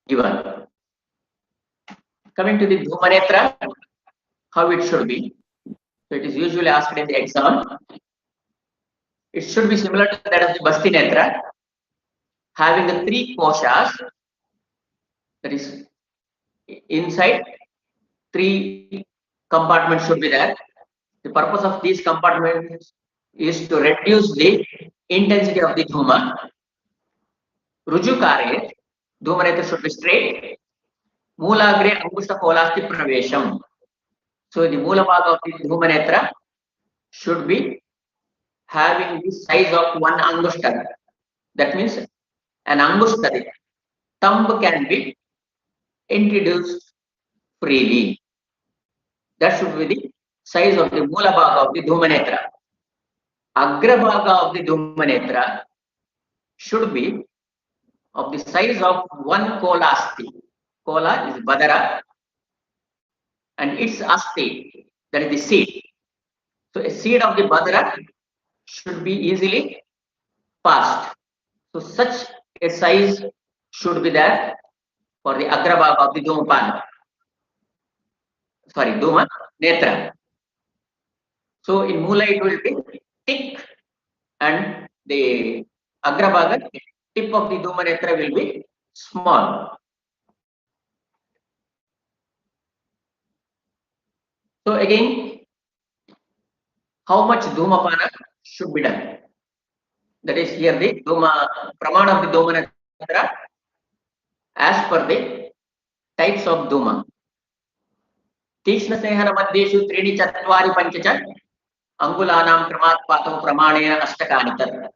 given. Coming to the Dhumanetra, how it should be. So it is usually asked in the exam. It should be similar to that of the Bastinetra, having the three koshas, that is inside, three compartments should be there. The purpose of these compartments is to reduce the intensity of the dhuma. Rujukare, Dhumanetra should be straight. Moolagre Angushta Kolasti Pravesham. So the Moola bhaga of the Dhumanetra should be having the size of 1 Angushta. That means an Angushta, thumb can be introduced freely. That should be the size of the Moola bhaga of the Dhumanetra. Agra bhaga of the Dhumanetra should be of the size of 1 kola asti. Kola is Badara and its asti, that is the seed. So a seed of the Badara should be easily passed. So such a size should be there for the Agra bhaga of the Dhumapana. Sorry, Dhuma Netra. So in Moola it will be thick and the Agra bhaga, tip of the Dhumanetra will be small. So again, how much Dhumapana should be done? That is here the Dhuma, Pramana of the Dhumanetra as per the types of Dhuma. Tishna Sehana Madhyeshu Trini Chatvari Panchacha Angulanam Pramatpatam Pramanena Ashtakani.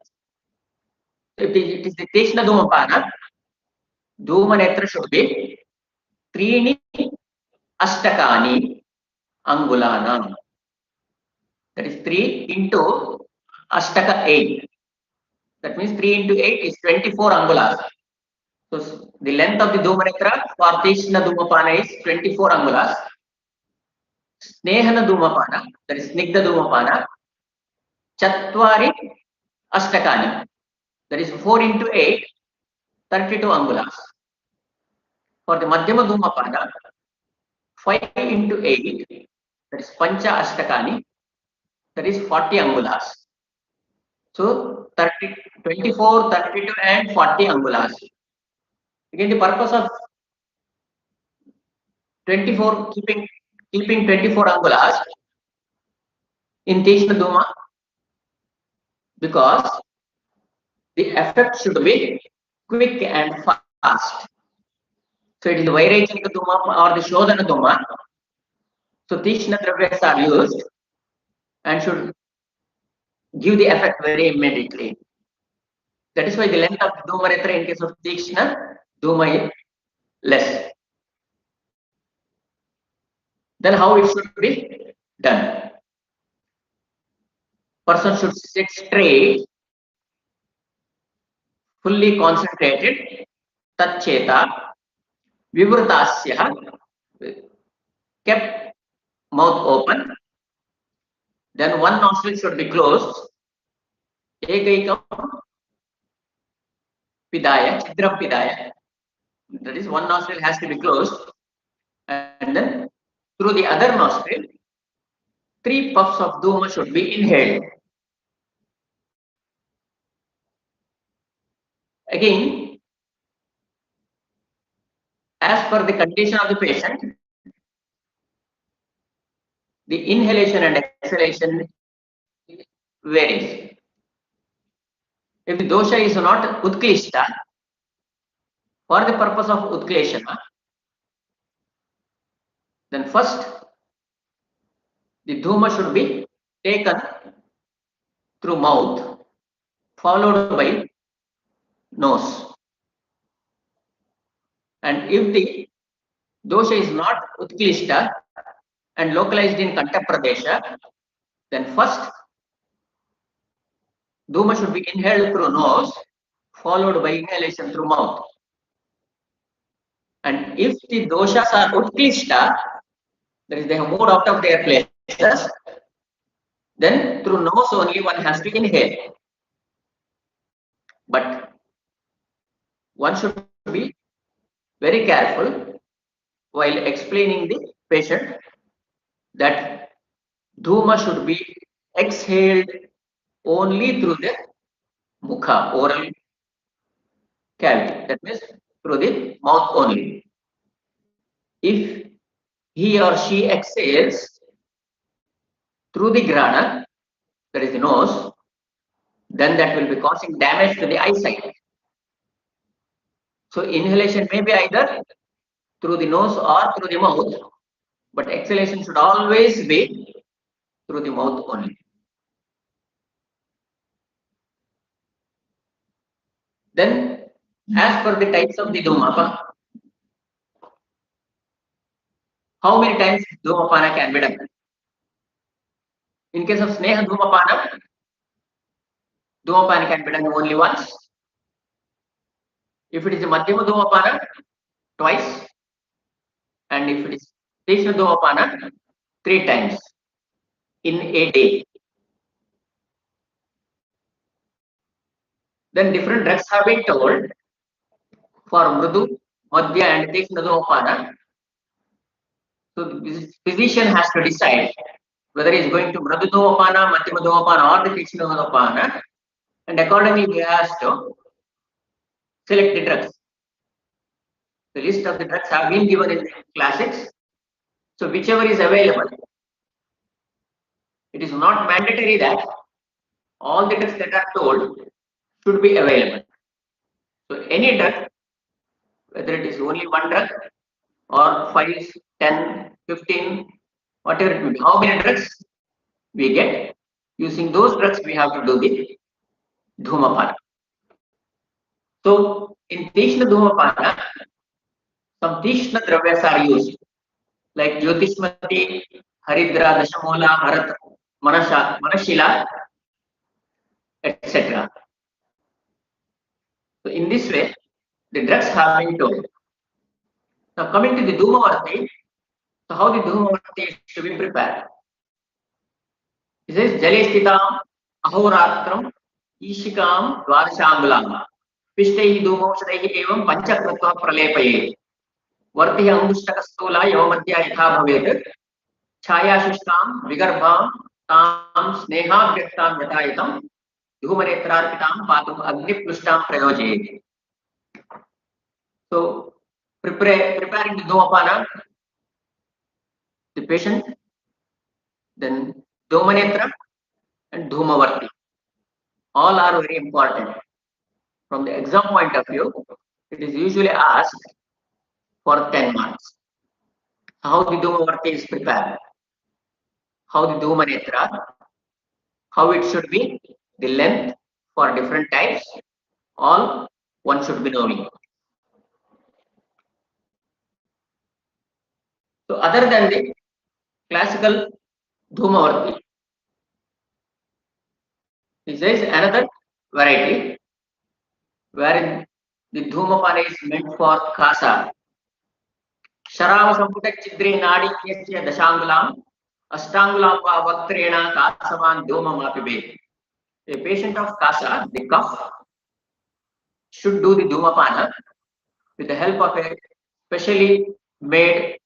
If it is the Tishna Dhumapana, Dhumanetra should be Trini Ashtakani Angulanam. That is 3 into Ashtaka 8. That means 3 into 8 is 24 angulas. So the length of the Dhumanetra for Tishna Dhumapana is 24 angulas. Snehana Dhumapana, that is Snigdha Dhumapana, Chatvari Ashtakani, that is 4 into 8, 32 angulas. For the Madhyama Dhumapana, 5 into 8, that is Pancha Ashtakani, that is 40 angulas. So 24, 32 and 40 angulas. Again, the purpose of 24, keeping 24 angulas in Tishna Dhuma, because the effect should be quick and fast. So it is the Vairachika Dhuma or the Shodhana Dhuma. So Tishna Dravyas are used and should give the effect very immediately. That is why the length of Dhumanetra in case of Tishna Dhuma is less. Then how it should be done? Person should sit straight, fully concentrated, Tatcheta, Vivrutasya, kept mouth open. Then one nostril should be closed. Ekaikam Pidaya, Chidram Pidaya. That is, one nostril has to be closed. And then through the other nostril, 3 puffs of Dhuma should be inhaled. Again, as per the condition of the patient, the inhalation and exhalation varies. If the dosha is not Utklishta, for the purpose of Utkleshana, then first the Dhuma should be taken through mouth, followed by nose. And if the dosha is not Utklishta and localized in Kanta Pradesha, then first Dhuma should be inhaled through nose, followed by inhalation through mouth. And if the doshas are Utklishta, that is, they have moved out of their places, then through nose only one has to inhale. But one should be very careful while explaining the patient that dhuma should be exhaled only through the mukha, oral cavity. That means through the mouth only. If he or she exhales through the grana, that is the nose, then that will be causing damage to the eyesight. So inhalation may be either through the nose or through the mouth, but exhalation should always be through the mouth only. Then, as per the types of the dhumapa, how many times dhumapana can be done? In case of sneha dhumapana can be done only once. If it is a madhyama dhumapana, twice. And if it is Krishna dhumapana, 3 times in a day. Then different drugs have been told for mrudu, madhya and Krishna dhumapana. So the physician has to decide whether he is going to mrudu dhumapana, madhyama dhumapana or the Krishna dhumapana, and accordingly he has to select the drugs. The list of the drugs have been given in the classics. So whichever is available, it is not mandatory that all the drugs that are told should be available. So any drug, whether it is only one drug or 5, 10, 15, whatever it may be, how many drugs we get, using those drugs we have to do the dhumapana. So in Tishna dhumapana, some Tishna dravyas are used, like Jyotishmati, Haridra, Dashamola, Harat, Manashila, etc. So in this way, the drugs have been told. Now coming to the Dhumavarti, so how the Dhumavarti is to be prepared? It says Jale Stitam Ahoratram Ishikam Dvarashangulam Pishtaihi Dhumaushadaihi Evam Panchakratva Pralepaye Varti Angushtakastula Yavamadhya Yatha Bhavet Chaya Shushtam Vigarbham Tam Sneha Vyaktam Yatayatam Dhumanetrarpitam Patum Agni Plushtam Prayoje. So preparing the dhumapana, the patient, then Dhumanetra and Dhumavarti. All are very important. From the exam point of view, it is usually asked for 10 marks. How the Dhumavarti is prepared, how the Dhumanetra, how it should be, the length for different types, all one should be knowing. So other than the classical Dhumavarti, this is another variety wherein the Dhumapana is meant for Kasa. Sharava Samputa Chidre Nadi Yasya Dashangulam Ashtangulam Vaktrena Kasavan Dhumamapibe. A patient of Kasa, the cough, should do the Dhumapana with the help of a specially made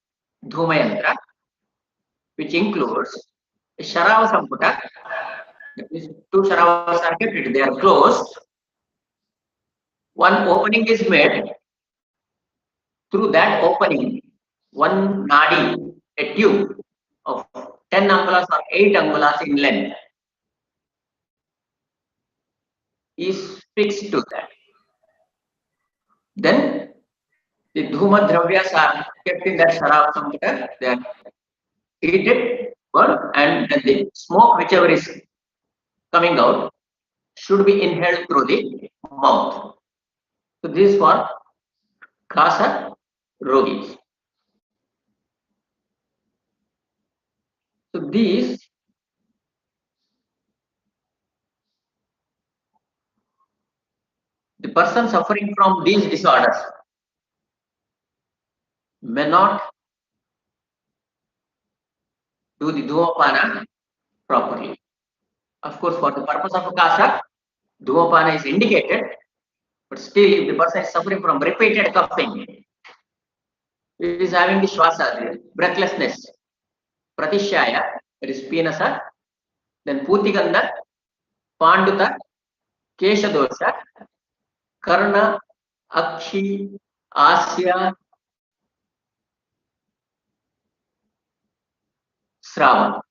Dhumayantra, which includes a Sharava Samputa. That means 2 Sharavas are kept, they are closed. One opening is made. Through that opening, one nadi, a tube of 10 angulas or 8 angulas in length, is fixed to that. Then the dhuma dravyas are kept in that Sharava Samputa. They are heated, burned, and then the smoke, whichever is coming out, should be inhaled through the mouth. So this is for Kasa Rogis. So these the person suffering from these disorders may not do the Dhumapana properly. Of course, for the purpose of Kasa, Dhumapana is indicated, but still if the person is suffering from repeated coughing, It is having the Shwasa, breathlessness. Pratishaya, it is Pinasa. Then Putiganda, Panduta, Keshadosha, Karna, Akshi, Asya, Sravan.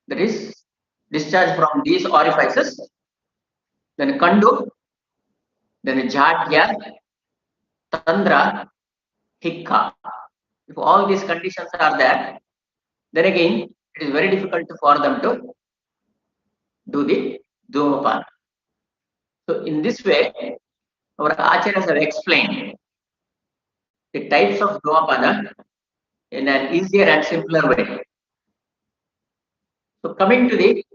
That is discharge from these orifices. Then Kandu, then Jhatya, Tandra, Hikka. If all these conditions are there, then again it is very difficult for them to do the Dhumapana. So in this way, our acharyas have explained the types of Dhumapana in an easier and simpler way. So coming to the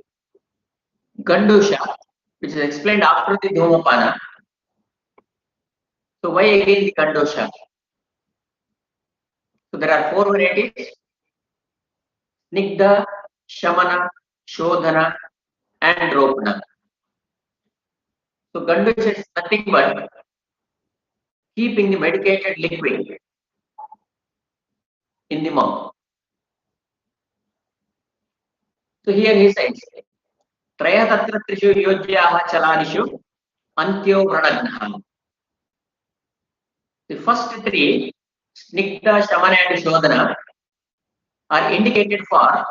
Gandusha, which is explained after the Dhumapana. So why again the Gandusha? So there are 4 varieties: Snigdha, Shamana, Shodhana, and Ropana. So Gandusha is nothing but keeping the medicated liquid in the mouth. So here he says, Traya tatra trishu yojyaha chaladishu antyo pranagnaha. The first 3, Snigdha, Shamana, and Shodhana, are indicated for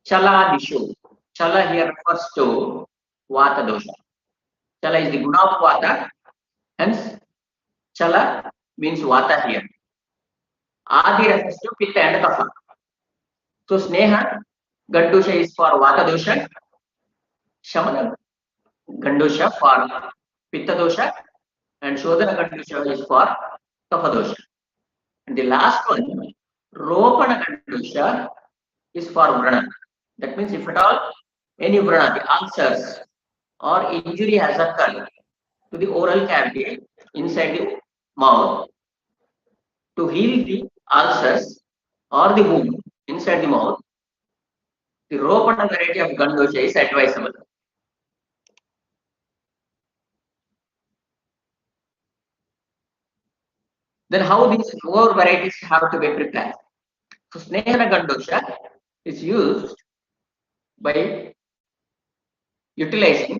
chaladishu. Chala here refers to Vata dosha. Chala is the guna of Vata, hence Chala means Vata here. Adi refers to Pitta and Kapha. So Sneha, Gandusha is for Vata dosha, Shamana, Gandusha for Pitta dosha, and Shodhana Gandusha is for Kapha dosha. And the last one, Ropana Gandusha, is for Vrana. That means if at all any Vrana, the ulcers or injury has occurred to the oral cavity inside the mouth, to heal the ulcers or the wound inside the mouth, the Ropana variety of Gandusha is advisable. Then how these 4 varieties have to be prepared? So Snehana Gandusha is used by utilizing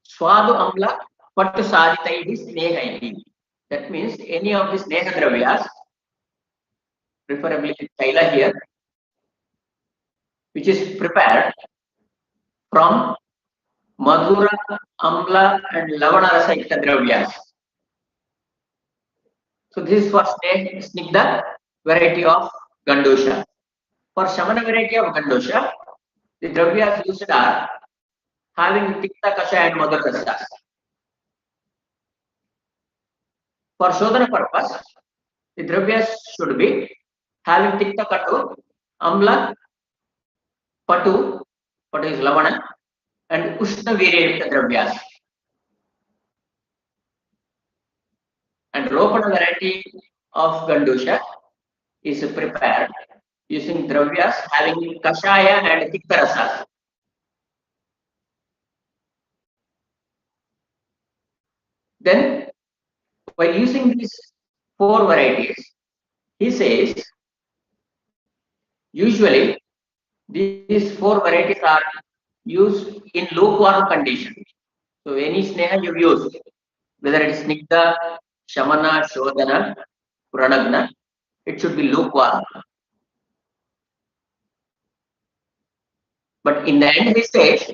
Swadu Amla Pattu Saditaihi Snehaihi. That means any of the Sneha Dravyas, preferably Taila here, which is prepared from Madhura, Amla, and Lavana Rasayukta Dravyas. So this is for Snigdha variety of Gandusha. For Shamana variety of Gandusha, the Dravyas used are having Tikta Kasha and Madhura Rasas. For Shodhana purpose, the Dravyas should be having Tikta Katu, Amla, Patu, Patu is Lavana, and Ushna Virya Dravyas. And Ropana variety of Gandusha is prepared using Dravyas having Kashaya and Tikta Rasas. Then, while using these 4 varieties, he says, usually these 4 varieties are used in lukewarm condition. So any Sneha you use, whether it is Snigdha, Shamana, Shodhana, Pranagna, it should be lukewarm. But in the end he says,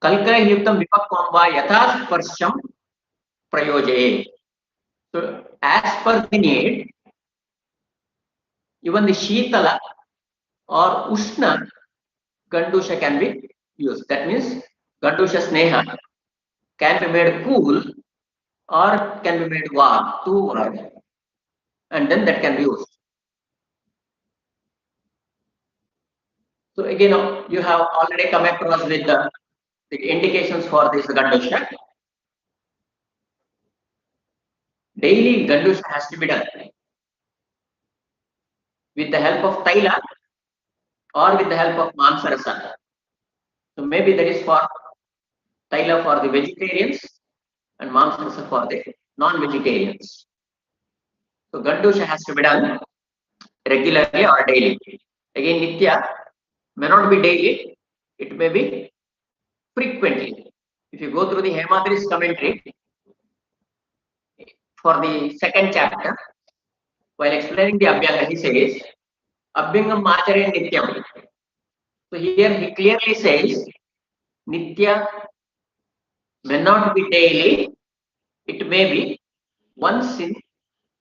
Kalkara Yuktam Vipakwamba Yatha Sparsham Prayojaye. So as per the need, even the Shitala or Ushna Gandusha can be used. That means Gandusha Sneha can be made cool or can be made warm, 2 warm, and then that can be used. So again, you have already come across with the indications for this Gandusha. Daily Gandusha has to be done with the help of Taila or with the help of Mamsarasa. So maybe that is for Taila for the vegetarians and Mamsarasa for the non-vegetarians. So Gandusha has to be done regularly or daily. Again, Nitya may not be daily, it may be frequently. If you go through the Hemadri's commentary for the second chapter, while explaining the Abhyanga, he says, Abhyangam Achare Nityam. So here he clearly says, Nitya may not be daily, it may be once in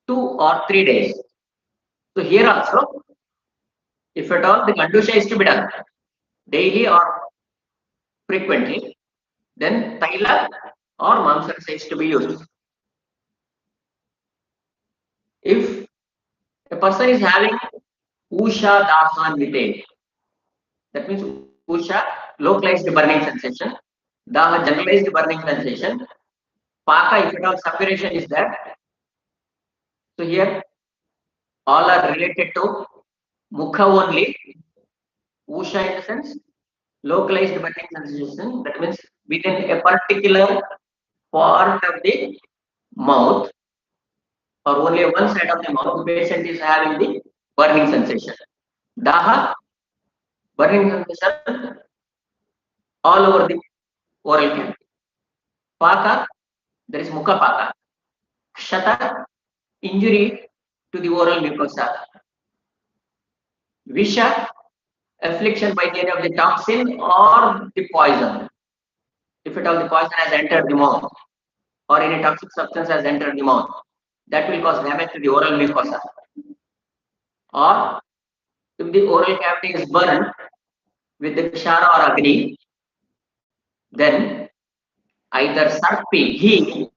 2 or 3 days. So here also, if at all the Gandusha is to be done daily or frequently, then Taila or Mamsarsa is to be used. If a person is having Usha Dahan Vite, that means Usha, localized burning sensation, Daha, generalized burning sensation, Paka, if at all separation is there. So here, all are related to Mukha only, Usha in the sense, localized burning sensation, that means within a particular part of the mouth, or only one side of the mouth, the patient is having the burning sensation. Daha, burning sensation all over the oral cavity. Paka, there is Mukha Paka. Kshata, injury to the oral mucosa. Visha, affliction by any of the toxin or the poison. If at all the poison has entered the mouth or any toxic substance has entered the mouth, that will cause damage to the oral mucosa. Or if the oral cavity is burned with the Kshara or Agni, then either Sarpi, heat,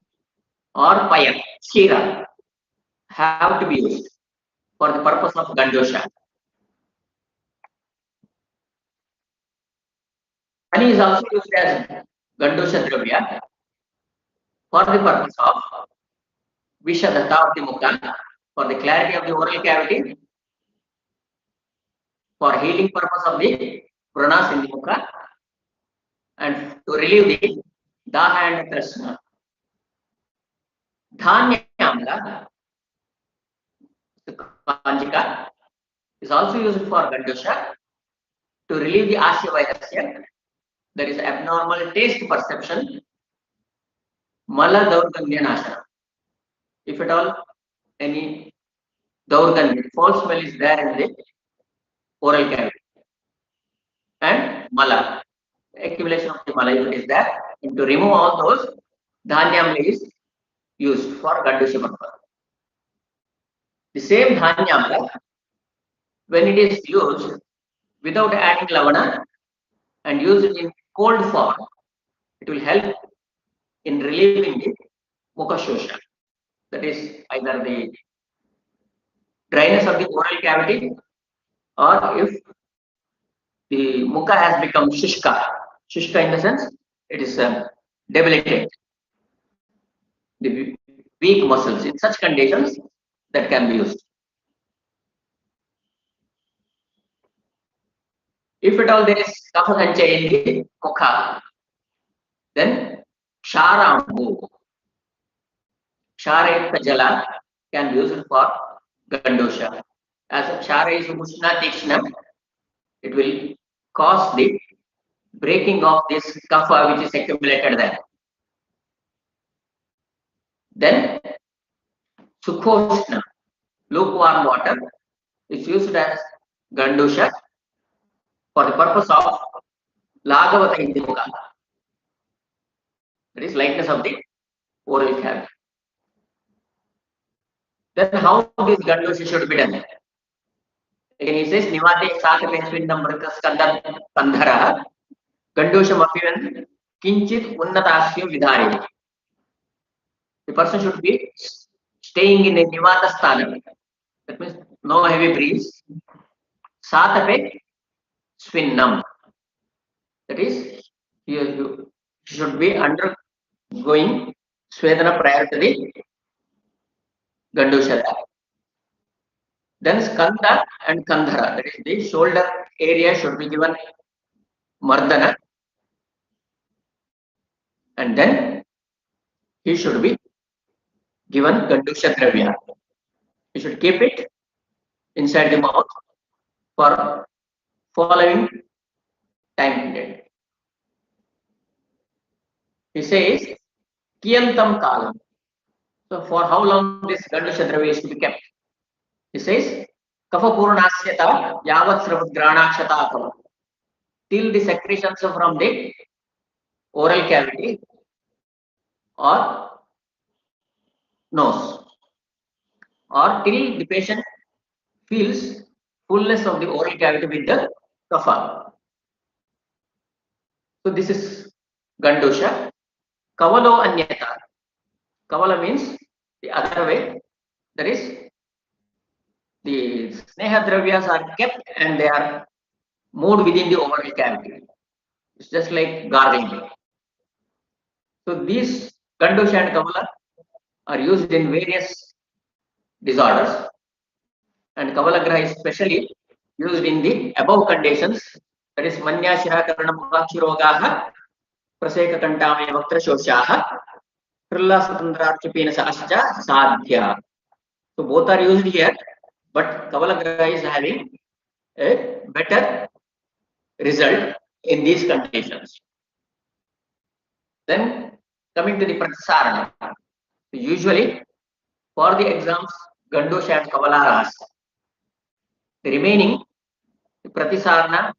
or Paya, Shira have to be used for the purpose of Gandosha. Honey is also used as Gandosha Dravya for the purpose of Vishadata of the Mukha, for the clarity of the oral cavity, for healing purpose of the Pranas in the Mukha, and to relieve the Daha and Krishna. Dhanyamla, the Kanjika, is also used for Gandosha to relieve the Asya. There is abnormal taste perception, Mala Daurgandhya Nashana. If at all any Daurgandhya, false smell is there in the oral cavity, and Mala, accumulation of the Mala, if it is there, and to remove all those, Dhanyamla is used for Gandusha purpose. The same Dhanyamla, when it is used without adding Lavana and used in cold form, it will help in relieving the Mukhashosha. That is either the dryness of the oral cavity, or if the Mukha has become Shushka. Shushka in the sense, it is debilitated. The weak muscles. In such conditions, that can be used. If at all there is Kapha Sanchaya in the Mukha, then Ksharambu, Ksharayutta Jala can be used for Gandosha. As Kshara is Mushna Tikshna, it will cause the breaking of this kapha which is accumulated there. Then Sukhoshna, lukewarm water, is used as Gandusha for the purpose of Lagavata Hindimukha. That is lightness of the oral cavity. Then how this Gandusha should be done? Again he says, Nivate Sakate Swindam Mritas Kandhara Gandosham Apivan Kinchit Unnatasya Vidhari. The person should be staying in a Nivata Sthanam. That means no heavy breeze. Satape Swinnam. That is, you should be undergoing Swedana prior to the Gandusha. Then Skanda and Kandhara, that is the shoulder area, should be given Mardana, and then he should be given Gandusha Dravya. You should keep it inside the mouth for following time period. He says, Kiyantam Kalam. So for how long this Gandusha Dravya is to be kept? He says, Kapapurnasyata Yavat Sravadgranakshata, till the secretions from the oral cavity or nose, or till the patient feels fullness of the oral cavity with the kapha. So this is Gandusha. Kavalo Anyata. Kavala means the other way. That is, the Sneha Dravyas are kept and they are moved within the oral cavity. It's just like gargling. So these Gandusha and Kavala are used in various disorders, and Kavalagraha is specially used in the above conditions, that is Manya Shirakarana Mukhakshirogaha, Praseka Kantame Vaktra Shoshaha, Krilla Satandrachipina Sascha Sadhya. So both are used here, but Kavalagraha is having a better result in these conditions. Then coming to the Pratisarana. Usually for the exams, Gandusha and Kavala, the remaining Pratisarana,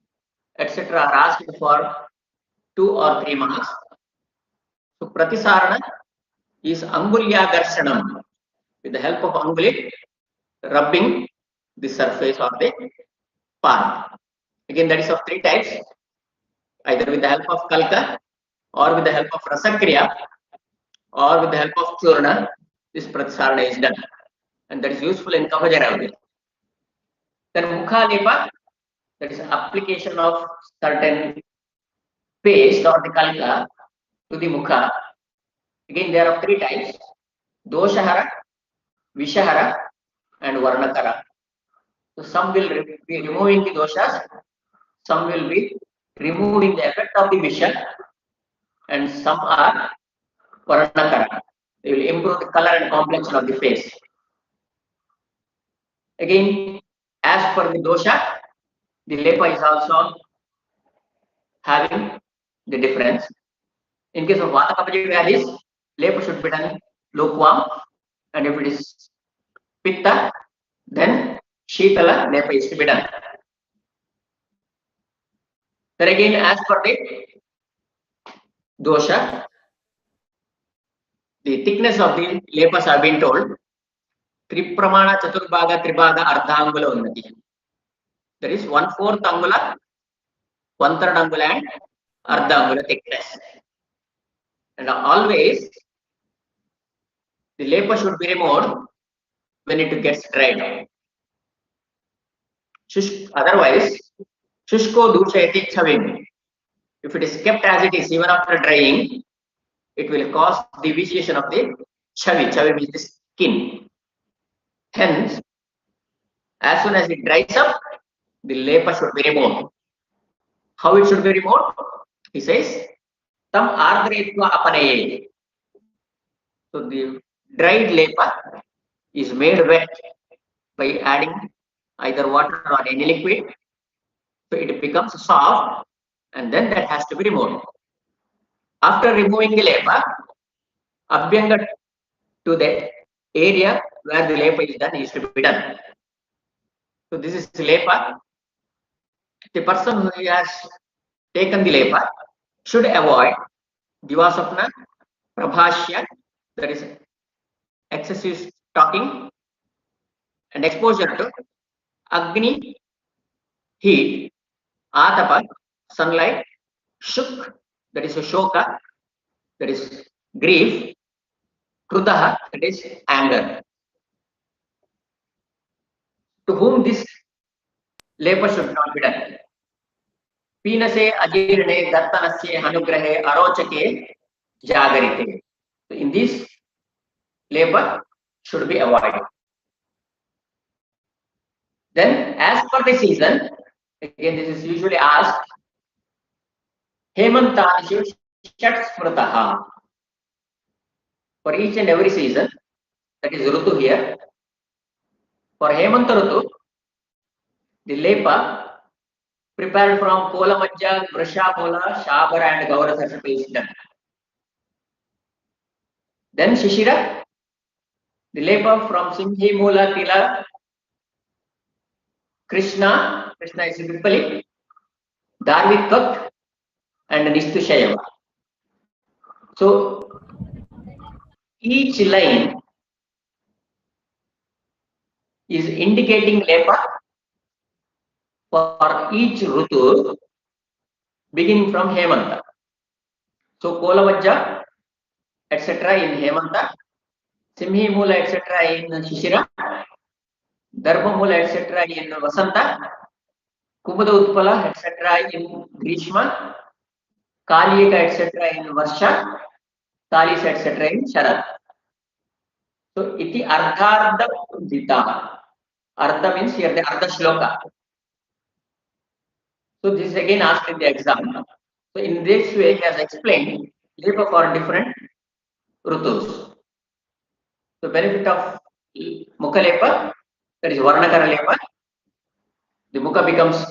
etc. are asked for 2 or 3 marks. So Pratisarana is Angulya Darshanam, with the help of Anguli rubbing the surface of the palm. Again, that is of 3 types, either with the help of Kalka, or with the help of Rasakriya, or with the help of Churna. This Pratisarana is done, and that is useful in Kapajaravya. Then Mukha Lepa, that is application of certain paste or the Kalka to the Mukha. Again, there are 3 types: Doshahara, Vishahara, and Varnakara. So some will be removing the doshas, some will be removing the effect of the Visha, and some are Varnakara. They will improve the color and complexion of the face. Again, as per the dosha, the lepa is also having the difference. In case of Vata Kapha Vyadhis, lepa should be done lukewarm, and if it is Pitta, then Shitala lepa is to be done. Then again, as per the dosha, the thickness of the lepas have been told. Tripramana Chaturbhaga Tribhaga Ardhangula Unnati. There is 1/4 angula, 1/3 angula, and Ardhangula thickness. And always the lepa should be removed when it gets dried. Otherwise, Shushko Dushayati Chavim. If it is kept as it is even after drying, it will cause deviation of the chavi. Chavi means the skin. Hence, as soon as it dries up, the lepa should be removed. How it should be removed? He says, Tam ardretva apanaye. So the dried lepa is made wet by adding either water or any liquid. So it becomes soft, and then that has to be removed. After removing the lepa, abhyanga to the area where the lepa is done is to be done. So this is the lepa. The person who has taken the lepa should avoid divasapna, prabhashya, that is excessive talking, and exposure to agni, heat, atapa, sunlight, shuk, that is a shoka, that is grief, krudaha, that is anger. To whom this lepa should not be done. Pinase ajirne dartanasye hanugrahe arochake jagarite. So in this, lepa should be avoided. Then, as per the season, again this is usually asked, Hemantanishu Shat Smrataha. For each and every season, that is Rutu here, For Hemanta Rutu, the lepa prepared from Kola Majja, Vrasha Mola, Shabara and Gaura Sarsapi is done. Then Shishira, the lepa from Simhi Mola, Tila, Krishna is Vipali, Darvikat and Nistushayava. So each line is indicating lepa for each Rutu beginning from Hemanta. So Kolavajja, etc. in Hemanta, Simhi Mula, etc. in Shishira, Darbha Mula, etc. in Vasanta, Kumada Utpala, etc. in Grishma, Kaliyaka, etc. in Varsha, Talis, etc. in Sharad. So iti Ardharda Dita. Ardha means here the Ardha Shloka. So this is again asked in the exam. So in this way he has explained lepa for different Rutus. The benefit of Mukha lepa, that is Varnakara lepa, the Mukha becomes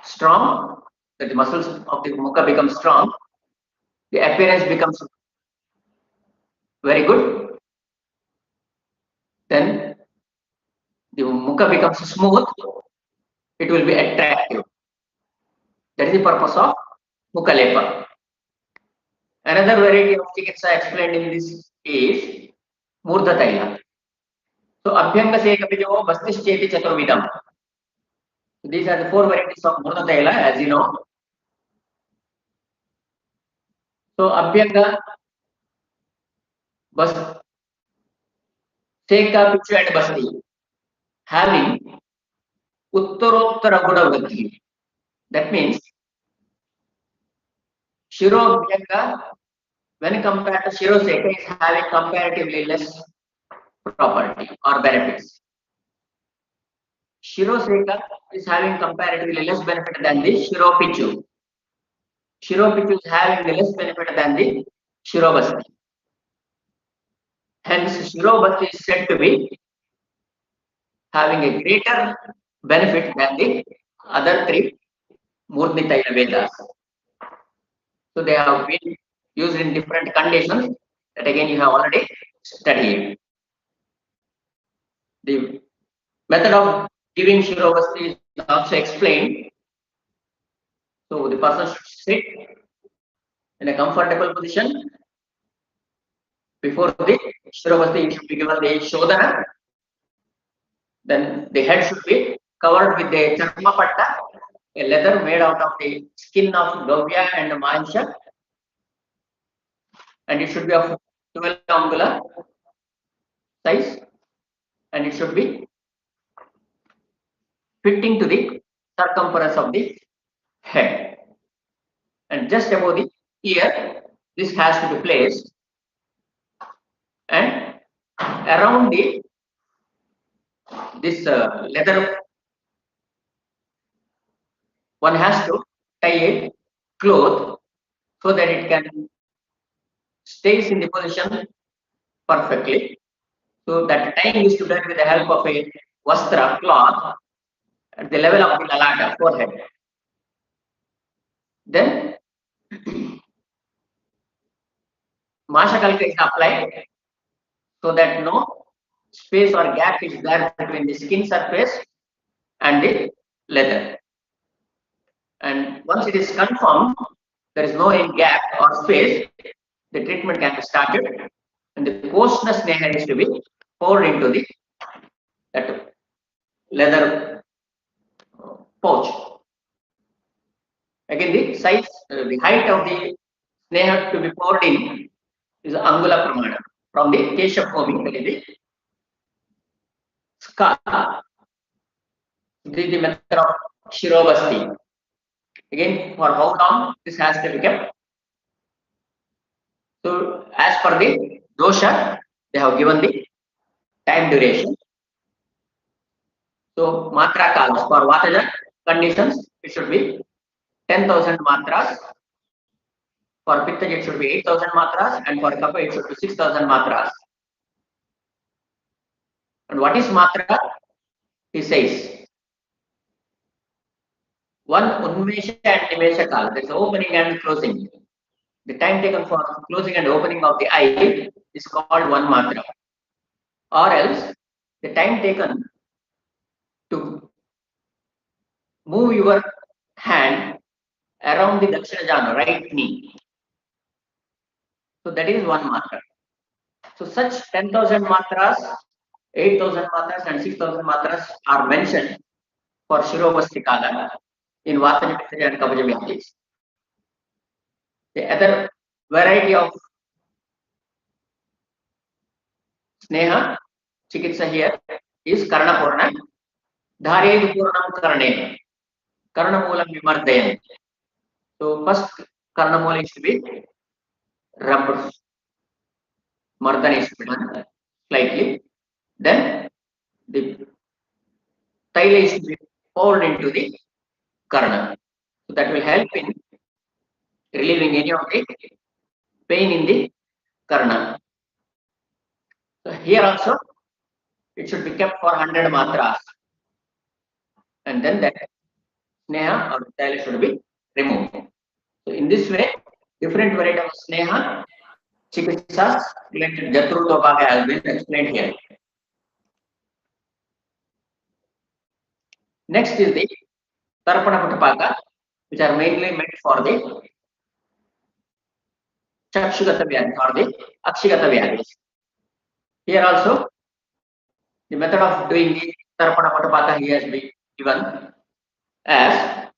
strong, that the muscles of the Mukha become strong, the appearance becomes very good, then the Mukha becomes smooth, it will be attractive. That is the purpose of Mukha lepa. Another variety of chikitsa explained in this is Murdha Taila. So Abhyanga Sekapijo Bastis Cheti Chaturvidam. So these are the four varieties of Murdha Taila, as you know. So Abhyanga, Bas, Seka, Pichu and Basti having Uttarottara Guda Vriddhi. That means Shiro Abhyanga, when compared to Shiro Seka, is having comparatively less property or benefits. Shiro Seka is having comparatively less benefit than the Shiro Pichu. Shiro Pichu is having less benefit than the Shiro Basti. Hence, Shiro Basti is said to be having a greater benefit than the other three Murdhi Taila Vedas. So they have been used in different conditions that again you have already studied. The method of giving Shiro Basti is also explained. So the person should sit in a comfortable position. Before the Shiro Basti, should be given the Shodhana. Then the head should be covered with the Charma Patta, a leather made out of the skin of Gavya and Mansha. And it should be of 12 angula size. And it should be fitting to the circumference of the head. And just above the ear, this has to be placed. And around the this leather, one has to tie a cloth so that it can stays in the position perfectly. So that tying is to done with the help of a vastra cloth at the level of the lalata, forehead. Then Mashakalka is applied so that no space or gap is there between the skin surface and the leather. And once it is confirmed, there is no any gap or space, the treatment can be started, and the Koshna Sneha is to be poured into the that leather pouch. Again, the size, the height of the Sneha to be poured in is Angula Pramana from the Kesha Bhumi, that is the Ska. This is the method of Shirobasti. Again, for how long this has to be kept? So, as per the dosha, they have given the time duration. So, matra kalas for Vataja conditions, it should be 10,000 matras. For Pitta, it should be 8,000 matras, and for Kapha, it should be 6,000 matras. And what is matra? he says, one Unmesha and Nimesha Kala, that's opening and closing. The time taken for closing and opening of the eye is called one matra. Or else, the time taken to move your hand around the Dakshina Jhana, right knee. So that is one matra. So such 10,000 matras, 8,000 matras and 6,000 matras are mentioned for Shirobhastikala in Vatanipittaya and Kabaja Vyadis. The other variety of Sneha, Chikitsa here is Karnapurna, Dharedu Purnam Karane, Karnamulam Vimardayan. So first Karnamula is to be rubbed, Mardana is to be done slightly. Then the Taila is to be poured into the Karna. So that will help in relieving any of the pain in the Karna. So here also it should be kept for 100 matras. And then that Sneha or Taila should be removed. So in this way, different variety of Sneha, Chikitsas related Jatrutopaga has been explained here. Next is the Tarpana Putapaka, which are mainly meant for the Chakshugata Vyadis or the Akshigata Vyadis. Here also, the method of doing the Tarpana Putapaka here has been given as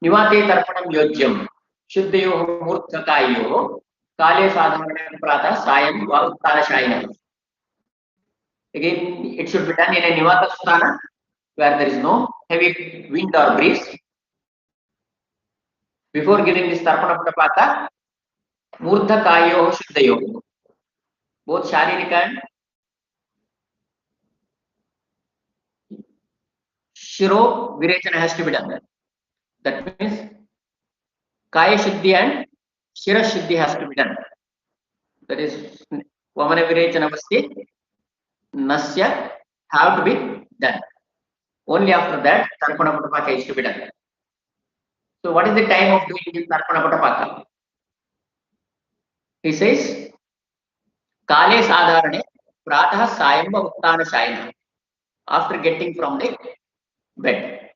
Nivate Tarpanam Yojyam, Shuddhayo Murthakayo, Kale Sadharana Prata Sayam Varuttana Shayana. Again, it should be done in a Nivata Sthana where there is no heavy wind or breeze. Before giving this Tarpana Putapaka, Murthakayo Shuddhayo, both Sharirika and Shiro Virechana has to be done. That means Kaya Shuddhi and Shira Shuddhi has to be done. That is Vamana Virechana Vasti, Nasya have to be done. Only after that, Tarpana Putapaka is to be done. So, what is the time of doing this Tarpana Putapaka? He says, Kale Sadharane Pratah Sayamba Uttana Shayana. After getting from the bed,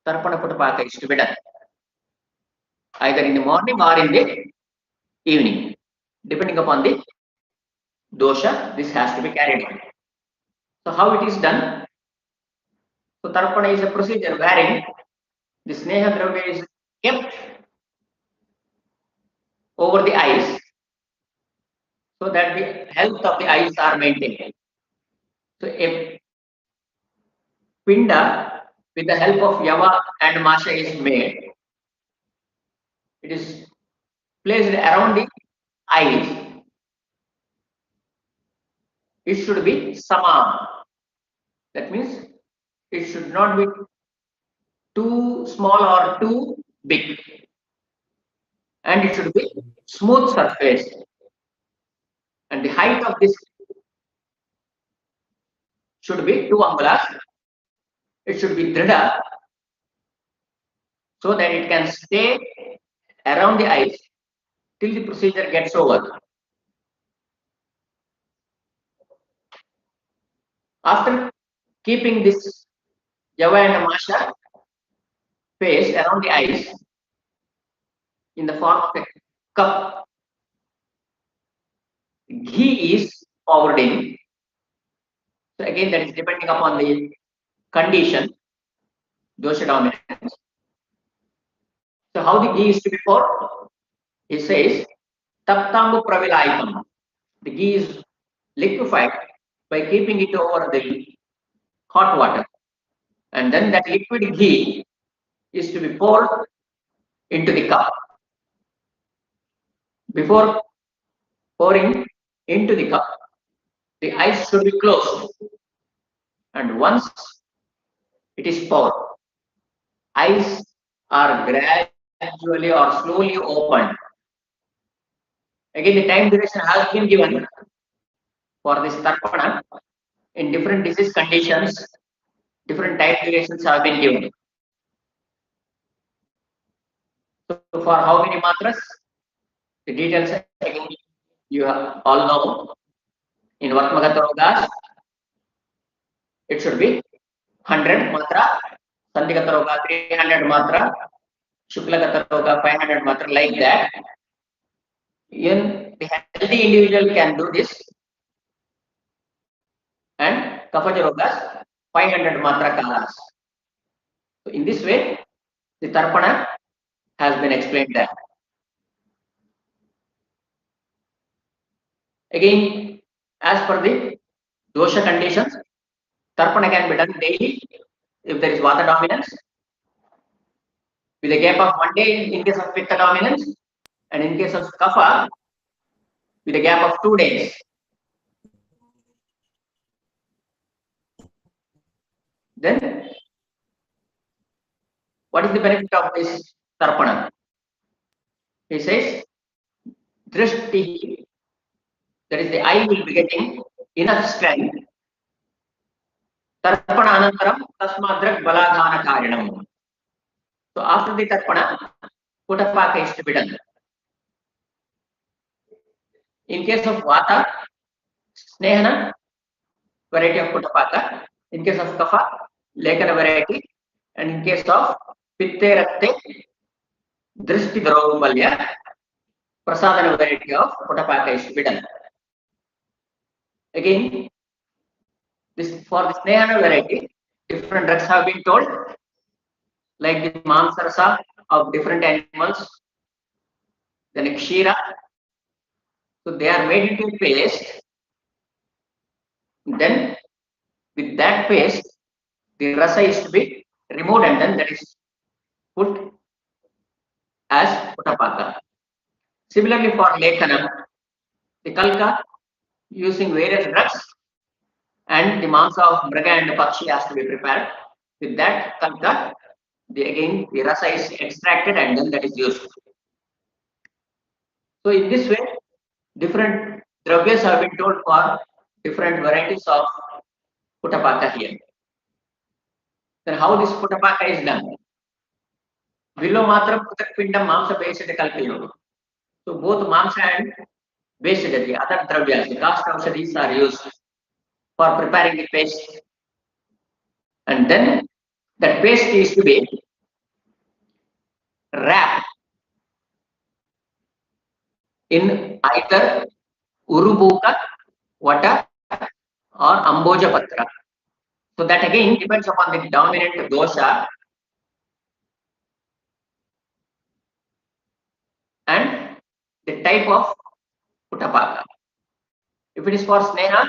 Tarpana Putapaka is to be done. Either in the morning or in the evening. Depending upon the dosha, this has to be carried on. So, how it is done? So, Tarpana is a procedure wherein the Sneha Dravya is kept over the eyes so that the health of the eyes are maintained. So, a Pinda with the help of Yava and Masha is made. It is placed around the eyes. It should be Sama. That means it should not be too small or too big. And it should be smooth surface. And the height of this should be 2 angulas. It should be dhrida so that it can stay around the eyes till the procedure gets over. After keeping this Java and Masha paste around the eyes in the form of a cup, ghee is poured in. So again, that is depending upon the condition, dosha dominance. So how the ghee is to be poured? He says, Taptambu Pravilayam. The ghee is liquefied by keeping it over the hot water. And then that liquid ghee is to be poured into the cup. Before pouring into the cup, the eyes should be closed. And once it is poured, eyes are gradually or slowly opened. Again, the time duration has been given for this tarpana in different disease conditions. different time durations have been given. So for how many matras? The details again you all know. In Vatmagata Rogas, it should be 100 matra, Sandhigata Roga 300 matra, Shuklagata Roga 500 matra, like that. Even the healthy individual can do this, and Kafaja Rogas 500 matra kalas. So in this way, the Tarpana has been explained there. Again, as per the dosha conditions, Tarpana can be done daily if there is Vata dominance, with a gap of 1 day in case of Pitta dominance, and in case of Kapha, with a gap of 2 days. Then, what is the benefit of this Tarpana? He says, Drishti, that is the eye will be getting enough strength. Tarpana anantaram tasmadrak baladhana karinam. So after the Tarpana, Putapaka is to be done. In case of Vata, Snehana, variety of Putapaka. In case of Kapha, Lekana variety. And in case of Pitte Rakte, Drishti Draupalya, Prasadana variety of Putapaka is to be done. Again, this for the Snehana variety, different drugs have been told, like the Mansarasa of different animals, then Kshira. So they are made into paste. Then with that paste, the rasa is to be removed and then that is put as Putapaka. Similarly for Lekana, the Kalka using various drugs and the mansa of Mraga and Pakshi has to be prepared. With that Kalka, again the rasa is extracted and then that is used. So in this way, different dravyas have been told for different varieties of Putapaka here. Then how this Putapaka is done? Below matra putak pindam mamsa based kalpiyo. So both mamsa and based the other dravyas, the cast aushadhis are used for preparing the paste. And then that paste is to be wrapped in either Urubuka, Vata or Amboja Patra. So that again depends upon the dominant dosha and the type of Putapaka. If it is for Sneha,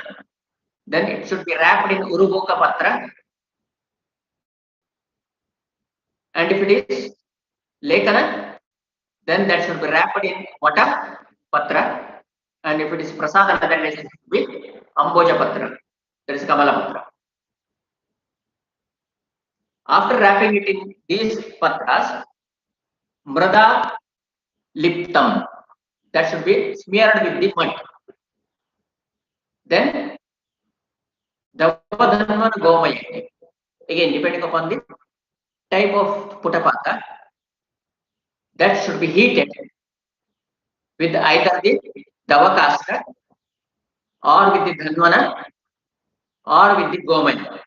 then it should be wrapped in Uruboka Patra. And if it is Lekana, then that should be wrapped in Vata Patra. And if it is Prasadana, then it should be Amboja Patra. That is Kamala Patra. After wrapping it in these patras, Mrada Liptam, that should be smeared with the mud. Then Davadhanman Gomaya, again depending upon the type of Putapaka, that should be heated with either the Davakasta or with the Dhanvana or with the Gomaya.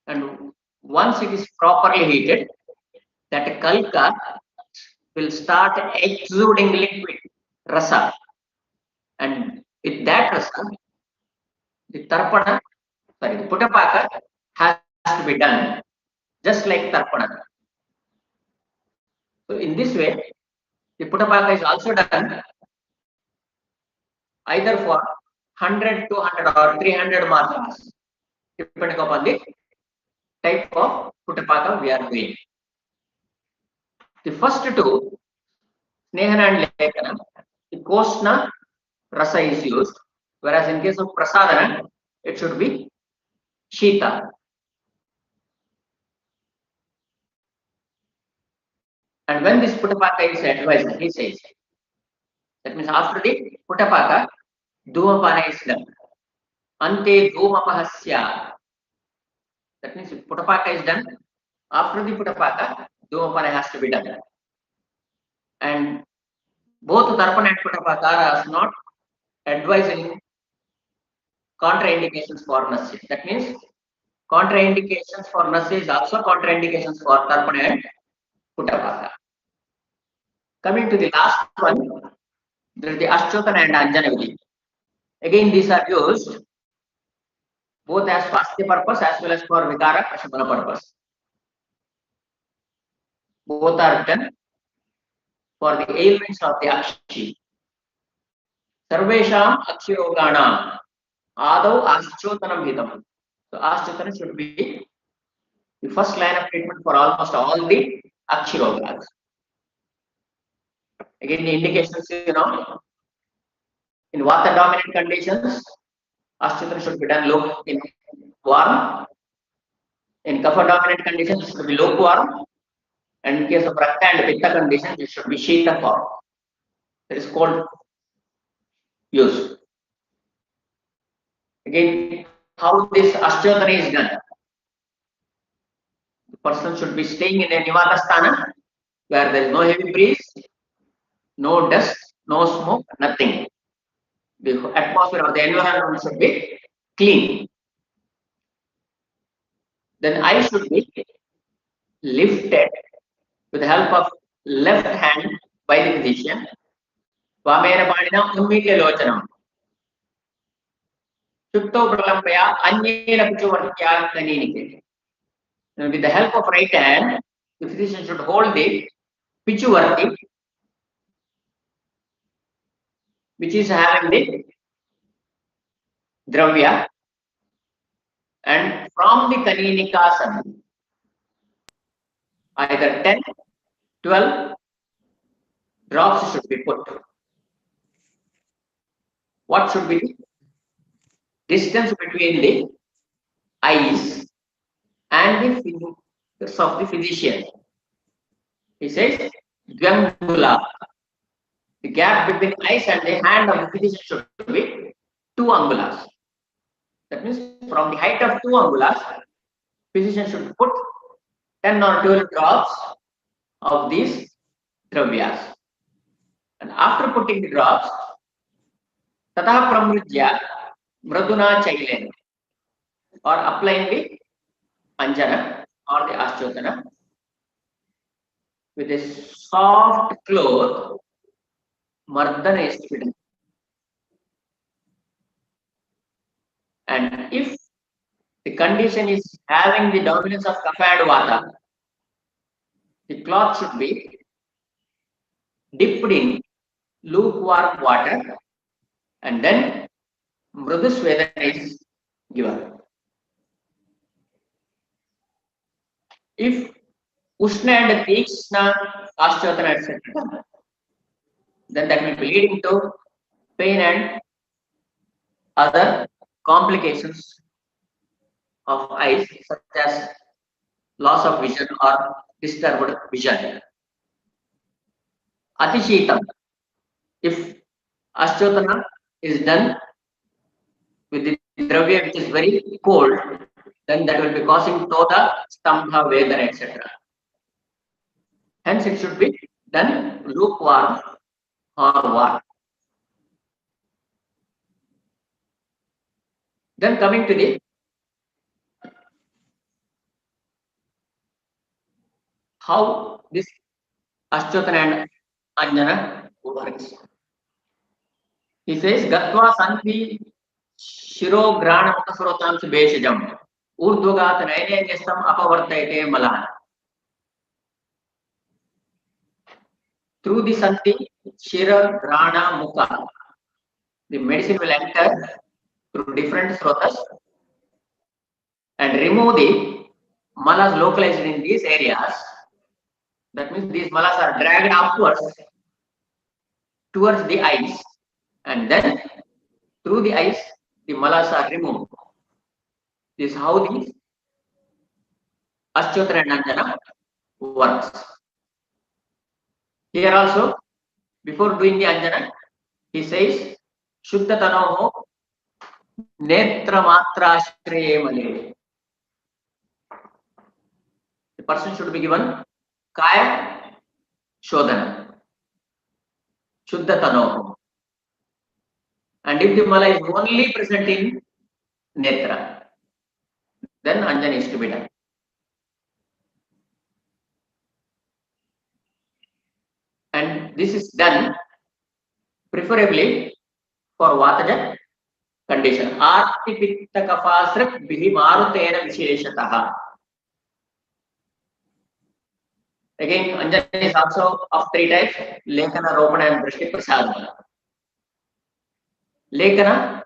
And once it is properly heated, that Kalka will start exuding liquid rasa. And with that rasa, the Tarpana, sorry, the Putapaka has to be done just like Tarpana. So in this way, the Putapaka is also done either for 100, 200 or 300 matras, depending upon the type of Putapaka we are doing. The first two, Snehana and Lekana, the Kosna rasa is used, whereas in case of Prasadana, it should be Shita. And when this Putapaka is advised, he says, that means after the Putapaka, Dhumapana is done. Ante Dhumapahasya. That means if Putapaka is done, after the Putapaka, Dhumapana has to be done. And both Tarpana and Putapaka are not advising contraindications for Nasi. That means contraindications for Nasi is also contraindications for Tarpana and Putapaka. Coming to the last one, there is the Ashchotana and Anjana Vidhi. Again, these are used both as Swasthya purpose as well as for Vikara Prashamana purpose. Both are done for the ailments of the Akshi. Sarvesham Akshirogana Adau Ashchotanam Hitam. So Ashchotana should be the first line of treatment for almost all the Akshirogas. Again, the indications, in water dominant conditions, Ashchotana should be done low in warm. In kapha dominant conditions, it should be lukewarm. And in case of Rakta and Pitta conditions, it should be Shita form. That is called use. Again, how this Ashchotana is done? The person should be staying in a Nivata Sthana where there is no heavy breeze, no dust, no smoke, nothing. The atmosphere or the environment should be clean. Then eye should be lifted with the help of left hand by the physician. Vamena Panina Unmilya Lochanam. Shukto Pralambaya Anyena Pichuvartya Kaninike. With the help of right hand, the physician should hold the Pichuvarti, which is having the Dravya, and from the Kaninikasana, either 10, 12 drops should be put. What should be the distance between the eyes and the fingers of the physician? He says, Dvyangula. The gap between the eyes and the hand of the physician should be 2 angulas. That means from the height of 2 angulas, physician should put 10 or 12 drops of these dravyas. And after putting the drops, Tata Pramrujya Mraduna Chailen, or applying the Anjana or the Ashchotana with a soft cloth, Mardana is to be done. And if the condition is having the dominance of Kapha and Vata, the cloth should be dipped in lukewarm water and then Mrudu Svedana is given. If Ushna and Tikshna, Ashchotana, etc., then that will be leading to pain and other complications of eyes, such as loss of vision or disturbed vision. Atishitam, if Ashchotana is done with the dravya which is very cold, then that will be causing Toda, Stambha, Vedana, etc. Hence, it should be done lukewarm or warm. Then coming to the how this Ashchotana and Anjana works. He says, Gatva Santi Shiro Grana Mukasrotam Subeshajam Urdvagat Naine Nestam Apavartaite Malan. Through the Santi Shira Grana Mukha, the medicine will enter through different srotas and remove the malas localized in these areas. That means these malas are dragged upwards towards the eyes, and then through the eyes the malas are removed. This is how the Ashchotana and Anjana works. Here also, before doing the Anjana, he says, Shuddha Tanoho Netra Matra Shreya Male. person should be given Kaya Shodhana, Shuddha Tanoho. And if the mala is only present in Netra, then Anjana is to be done. And this is done preferably for Vataja condition. Arti Pitta Kapasrik Bihi Marutena Visheshatah. Again, Anjana is also of three types: Lekana, Ropana, and Drishti Prasadana. Lekana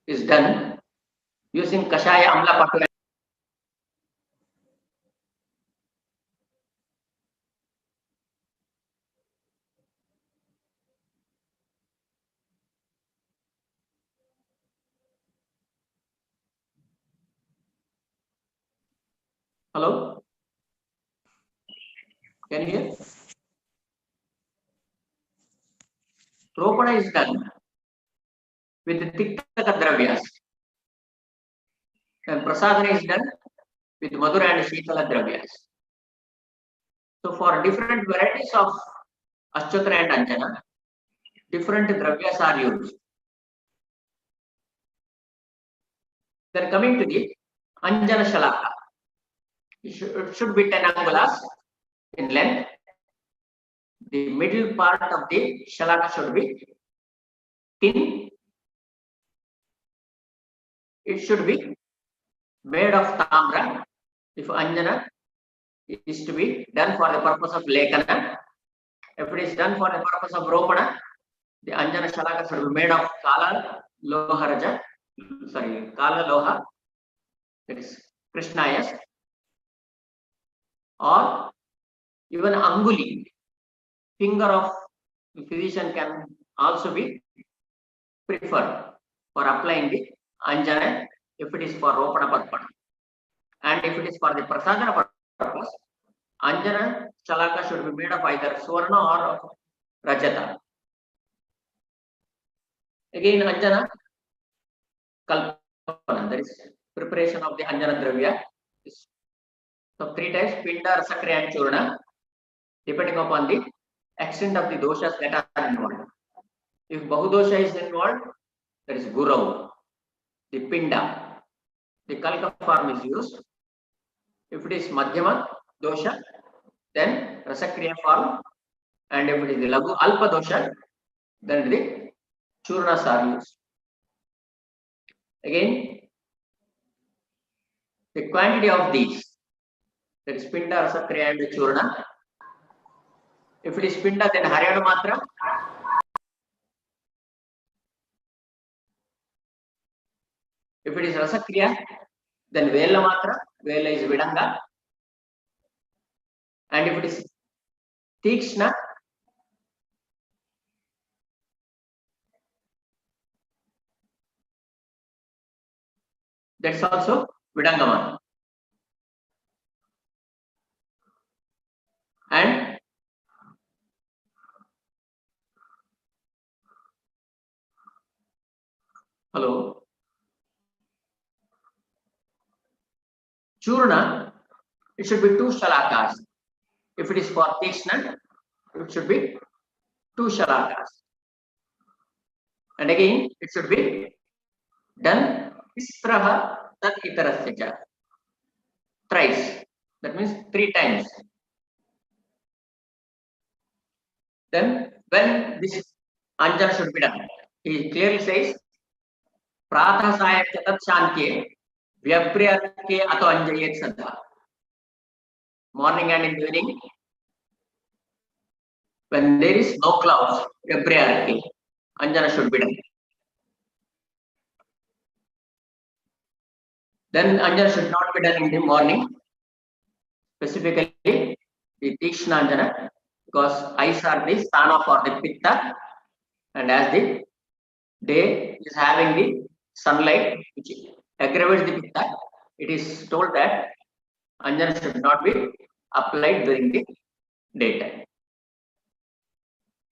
is done using Kashaya, Amla, Patu. Hello? Can you hear? Ropana is done with the Tiktaka Dravyas. And Prasadana is done with Madhura and Shitala Dravyas. So for different varieties of Ashchatra and Anjana, different Dravyas are used. Then coming to the Anjana Shalaka. It should be 10 angulas in length. The middle part of the Shalaka should be thin. It should be made of Tamra. If Anjana is to be done for the purpose of Lekana, if it is done for the purpose of Ropana, the Anjana Shalaka should be made of Kala Loha, that is Krishnayas, or even Anguli, finger of the physician, can also be preferred for applying the Anjana if it is for Ropana purpose. And if it is for the Prasadana purpose, Anjana Shalaka should be made of either Swarna or of Rajata. Again, Anjana Kalpana, that is preparation of the Anjana Dravya. So three types: Pinda, Rasakriya, and Churna, depending upon the extent of the doshas that are involved. If Bahudosha is involved, that is Gurau, the Pinda, the Kalka form is used. If it is Madhyama dosha, then Rasakriya form, and if it is the Lagu Alpa dosha, then the Churnas are used. Again, the quantity of these, that is Pinda, Rasakriya, and Churna. If it is Pinda, then Haryana Matra. If it is Rasakriya, then Vela Matra. Vela is Vidanga. And if it is Tikshna, that's also Vidangama. And hello, Churna, it should be 2 shalakas. If it is for Tikshna, it should be 2 shalakas. And again, it should be done Tisraha Tat Itarasya, thrice. That means 3 times. Then when this Anjana should be done, he clearly says, Pratha Saya Chatat Shantye Vyapriyarke Ato Anjayet Sadha. Morning and in the evening, when there is no clouds, Vyapriyarke, Anjana should be done. Then Anjana should not be done in the morning, specifically the Tikshna Anjana, because eyes are the sthana for the Pitta, and as the day is having the sunlight which aggravates the Pitta, it is told that Anjana should not be applied during the daytime.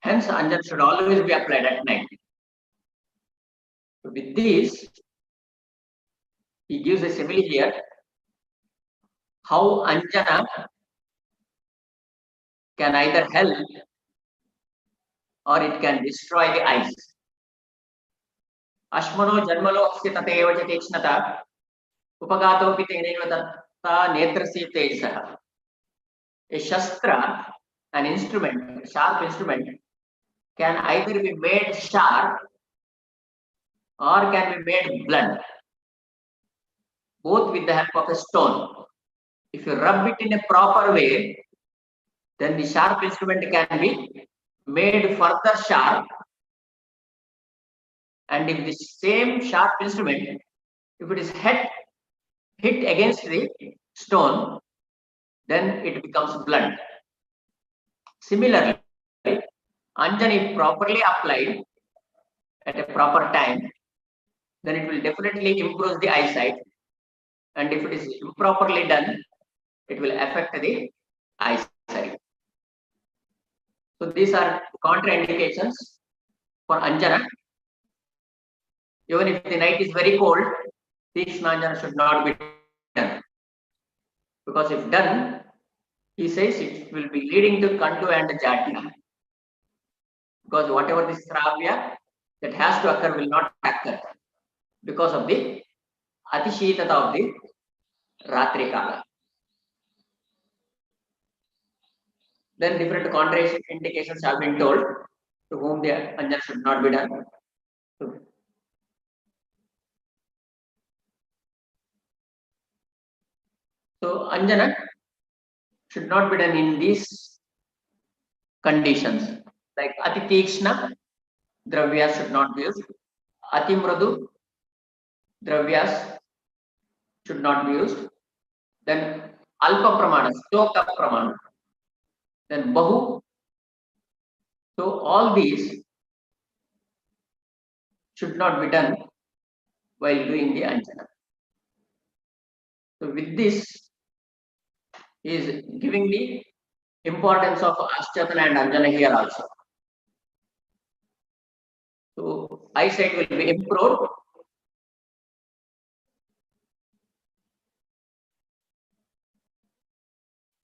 Hence, Anjana should always be applied at night. With this, he gives a simile here. how Anjana can either help or it can destroy the eyes. Ashmano janmalo asya tateva च तीक्ष्णता उपगातोऽपि तेनैव तथा नेत्रस्य तेजसः. A shastra, an instrument, a sharp instrument, can either be made sharp or can be made blunt, both with the help of a stone. If you rub it in a proper way, then the sharp instrument can be made further sharp. And if the same sharp instrument, if it is hit against the stone, then it becomes blunt. Similarly, Anjana, if properly applied at a proper time, then it will definitely improve the eyesight. And if it is improperly done, it will affect the eyesight. So these are contraindications for Anjana. Even if the night is very cold, Tikshna Anjana should not be done. Because if done, he says it will be leading to Kandu and Jatya. Because whatever the Sravya that has to occur will not occur because of the Atishitata of the Ratri Kala. Then different contraindications have been told to whom the Anjana should not be done. So Anjana should not be done in these conditions. Like Ati Tikshna Dravyas should not be used. Ati Mradu Dravyas should not be used. Then Alpa Pramana, Stoka Pramana. Then Bahu. So all these should not be done while doing the Anjana. So with this, he is giving the importance of Ashchatana and Anjana here also. So eyesight will be improved.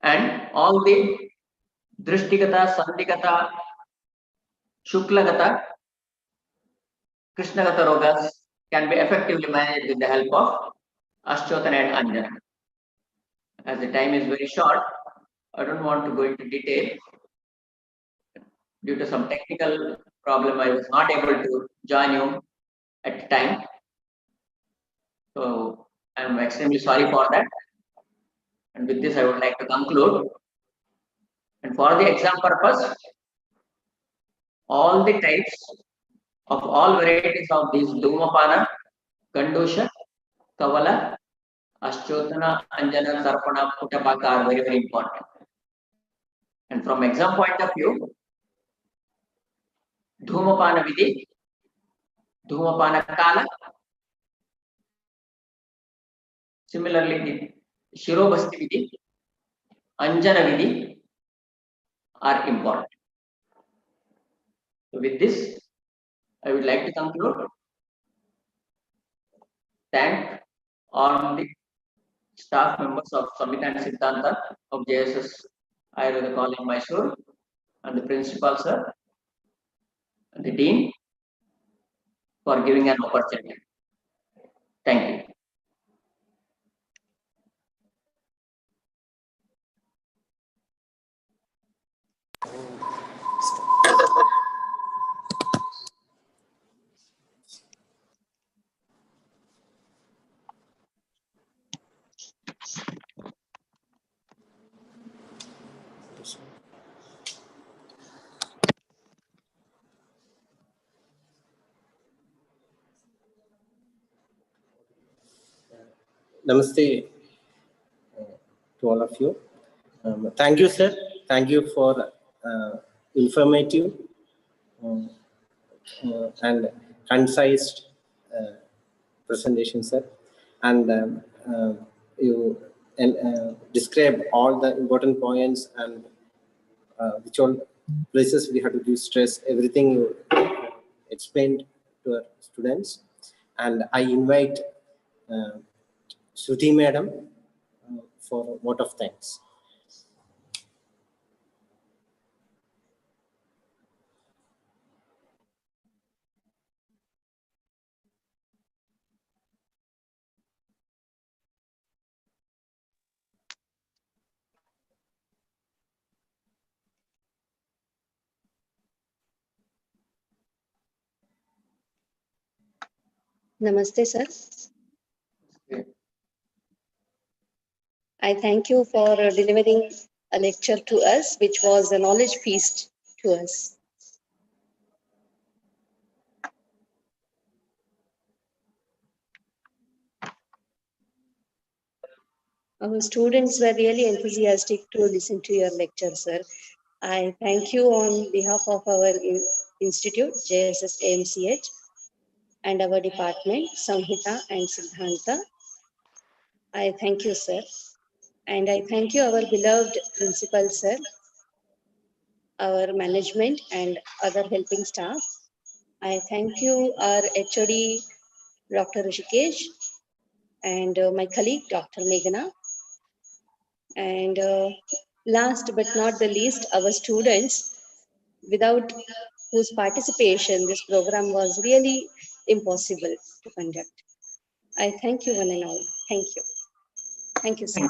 And all the Drishtigata, Sandhigata, Shuklagata, Krishnagata rogas can be effectively managed with the help of Ashchatana and Anjana. As the time is very short, I don't want to go into detail. Due to some technical problem, I was not able to join you at the time. So I'm extremely sorry for that. And with this, I would like to conclude. And for the exam purpose, all the types of all varieties of these Dhumapana, Gandusha, Kavala, Ashchatana, Anjana, Sarpana, Putapaka are very, very important. And from exam point of view, Dhumapana Vidhi, Dhumapana Kala, similarly the Shirobhasti Vidhi, Anjana Vidhi are important. So with this, I would like to conclude. Thank all the staff members of Samhita and Siddhanta of JSS Ayurveda College, Mysore, and the principal sir, and the dean for giving an opportunity. Thank you. Namaste to all of you. Thank you, sir. Thank you for informative and concise presentation, sir. And you describe all the important points and which all places we have to give stress. Everything you explained to our students. And I invite Shruti madam for vote of thanks. Namaste, sir. I thank you for delivering a lecture to us, which was a knowledge feast to us. Our students were really enthusiastic to listen to your lecture, sir. I thank you on behalf of our institute, JSSAMC, and our department, Samhita and Siddhanta. I thank you, sir. And I thank you, our beloved principal, sir, our management and other helping staff. I thank you, our HOD, Dr. Rishikesh, and my colleague, Dr. Meghana. And last but not the least, our students, without whose participation this program was really impossible to conduct. I thank you one and all. Thank you. Thank you, sir.